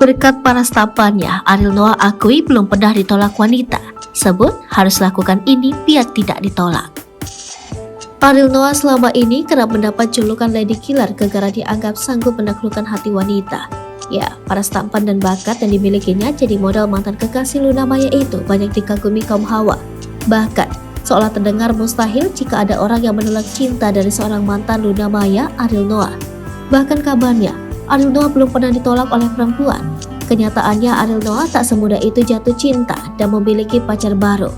Berkat panas tampannya, Ariel Noah akui belum pernah ditolak wanita. Sebut harus lakukan ini biar tidak ditolak. Ariel Noah selama ini kerap mendapat julukan Lady Killer gara-gara dianggap sanggup menaklukkan hati wanita. Ya, paras tampan dan bakat yang dimilikinya jadi modal mantan kekasih Luna Maya itu banyak dikagumi kaum hawa. Bahkan, seolah terdengar mustahil jika ada orang yang menolak cinta dari seorang mantan Luna Maya, Ariel Noah. Bahkan kabarnya, Ariel Noah belum pernah ditolak oleh perempuan. Kenyataannya Ariel Noah tak semudah itu jatuh cinta dan memiliki pacar baru.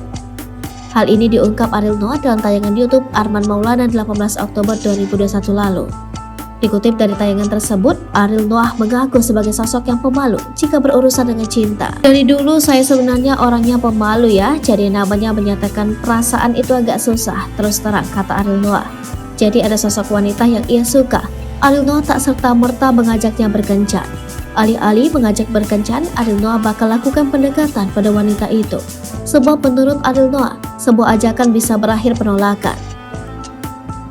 Hal ini diungkap Ariel Noah dalam tayangan YouTube Arman Maulana 18 Oktober 2021 lalu. Dikutip dari tayangan tersebut, Ariel Noah mengaku sebagai sosok yang pemalu jika berurusan dengan cinta. Dari dulu saya sebenarnya orangnya pemalu ya, jadi namanya menyatakan perasaan itu agak susah, terus terang, kata Ariel Noah. Jadi ada sosok wanita yang ia suka. Ariel Noah tak serta-merta mengajaknya berkencan. Alih-alih mengajak berkencan, Ariel Noah bakal lakukan pendekatan pada wanita itu. Sebab menurut Ariel Noah, sebuah ajakan bisa berakhir penolakan.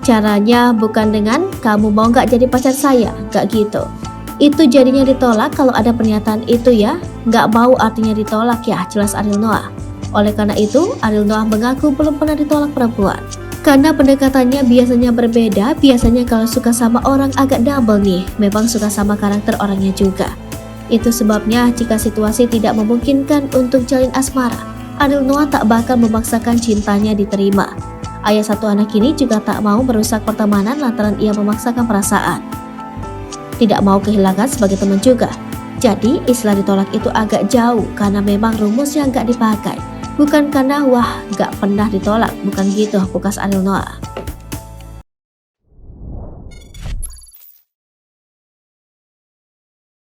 Caranya bukan dengan kamu mau gak jadi pacar saya, gak gitu. Itu jadinya ditolak kalau ada pernyataan itu ya, gak mau artinya ditolak ya, jelas Ariel Noah. Oleh karena itu, Ariel Noah mengaku belum pernah ditolak perempuan. Karena pendekatannya biasanya berbeda, biasanya kalau suka sama orang agak double nih, memang suka sama karakter orangnya juga. Itu sebabnya jika situasi tidak memungkinkan untuk jalin asmara, Ariel Noah tak bakal memaksakan cintanya diterima. Ayah satu anak ini juga tak mau merusak pertemanan lantaran ia memaksakan perasaan. Tidak mau kehilangan sebagai teman juga. Jadi istilah ditolak itu agak jauh karena memang rumusnya nggak dipakai. Bukan karena wah gak pernah ditolak, bukan gitu, pukas Ariel Noah.